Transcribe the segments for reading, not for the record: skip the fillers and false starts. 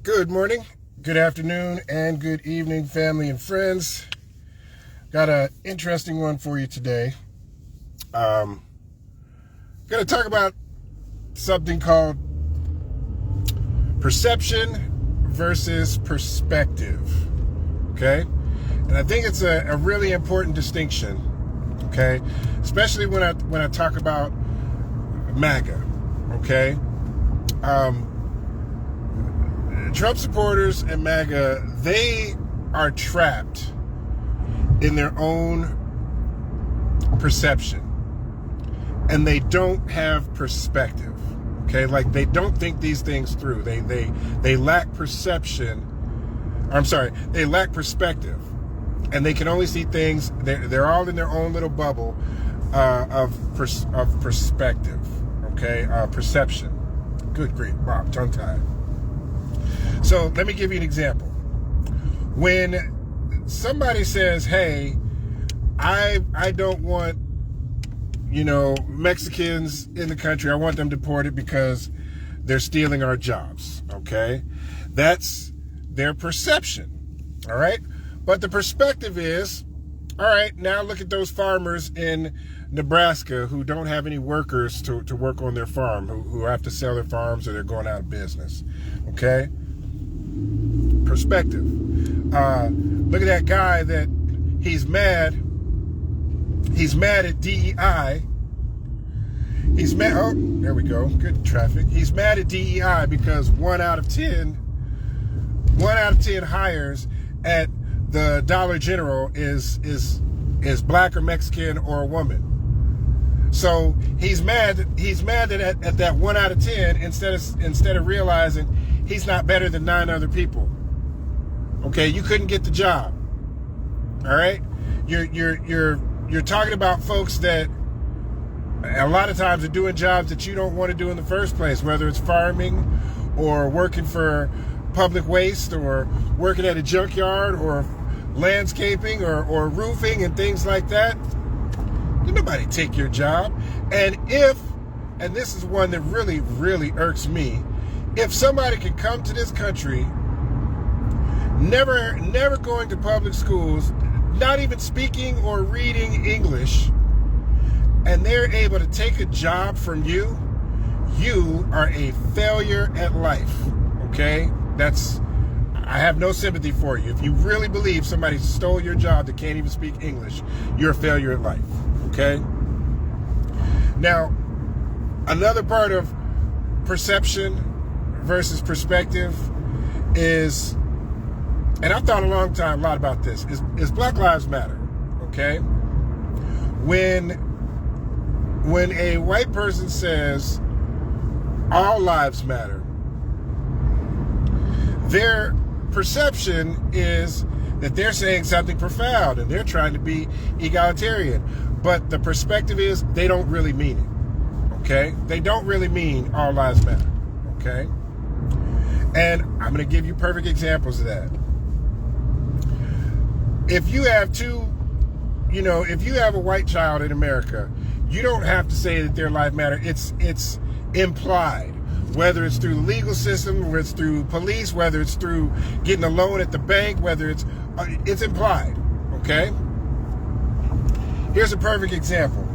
Good morning, good afternoon, and good evening, family and friends. Got an interesting one for you today. Going to talk about something called perception versus perspective. Okay, and I think it's a really important distinction. Okay, especially when I talk about MAGA. Okay. Trump supporters and MAGA, they are trapped in their own perception, and they don't have perspective. Okay, like they don't think these things through. They lack perception. They lack perspective, and they can only see things. They're all in their own little bubble of perspective. Okay, perception. Good grief, wow, tongue tied. So let me give you an example. When somebody says, hey, I don't want, Mexicans in the country, I want them deported because they're stealing our jobs, okay? That's their perception, all right? But the perspective is, all right, now look at those farmers in Nebraska who don't have any workers to work on their farm, who have to sell their farms or they're going out of business, okay? Perspective. Look at that guy that he's mad at DEI. He's mad. Oh, there we go. Good traffic. He's mad at DEI because 1 out of 10 hires at the Dollar General is black or Mexican or a woman. So he's mad that at that 1 out of 10 instead of realizing he's not better than 9 other people. Okay, you couldn't get the job. All right, you're talking about folks that a lot of times are doing jobs that you don't want to do in the first place, whether it's farming or working for public waste or working at a junkyard or landscaping or roofing and things like that. Did nobody take your job? And this is one that really, really irks me, if somebody can come to this country, never going to public schools, not even speaking or reading English, and they're able to take a job from you, you are a failure at life, okay? I have no sympathy for you. If you really believe somebody stole your job that can't even speak English, you're a failure at life, okay? Now, another part of perception versus perspective is, and I've thought a lot about this, is Black Lives Matter, okay? When a white person says all lives matter, their perception is that they're saying something profound and they're trying to be egalitarian. But the perspective is they don't really mean it, okay? They don't really mean all lives matter, okay? And I'm going to give you perfect examples of that. If you have if you have a white child in America, you don't have to say that their life matter. It's implied, whether it's through the legal system, whether it's through police, whether it's through getting a loan at the bank, whether it's implied, okay? Here's a perfect example.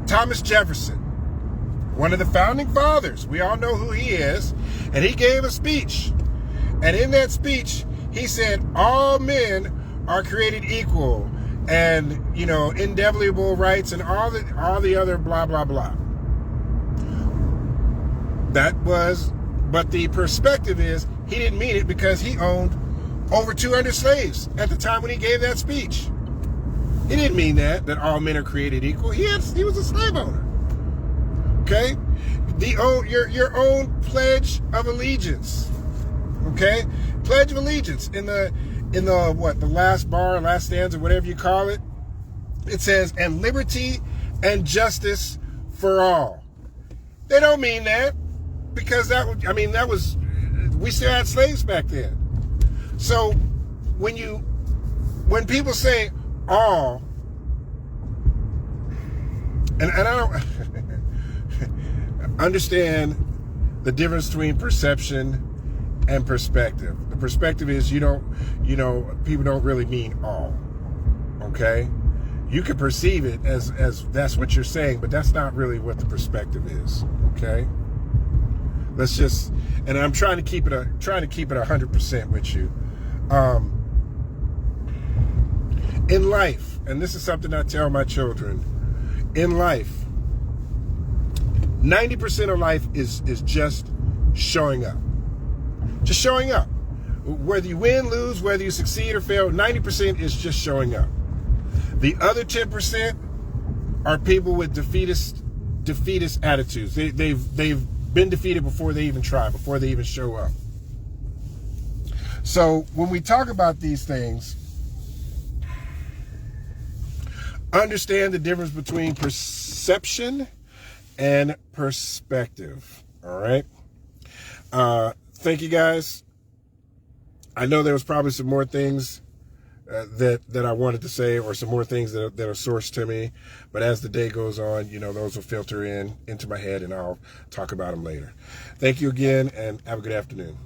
Thomas Jefferson, one of the founding fathers, we all know who he is, and he gave a speech. And in that speech, he said, all men are created equal and, inalienable rights and all the other blah, blah, blah. But the perspective is he didn't mean it because he owned over 200 slaves at the time when he gave that speech. He didn't mean that all men are created equal. He was a slave owner. Okay? Your own Pledge of Allegiance. Okay? Pledge of Allegiance in the last stanza, whatever you call it, it says, and liberty and justice for all. They don't mean that because we still had slaves back then. So when people say all, and I don't understand the difference between perception and perspective. The perspective is people don't really mean all. Okay? You can perceive it as that's what you're saying, but that's not really what the perspective is. Okay? Let's just, and I'm trying to keep it 100% with you. In life, and this is something I tell my children, in life, 90% of life is just showing up. Just showing up. Whether you win, lose, whether you succeed or fail, 90% is just showing up. The other 10% are people with defeatist attitudes. They've been defeated before they even try, before they even show up. So when we talk about these things, understand the difference between perception and perspective. All right. Thank you, guys. I know there was probably some more things that I wanted to say, or some more things that are sourced to me. But as the day goes on, those will filter into my head, and I'll talk about them later. Thank you again, and have a good afternoon.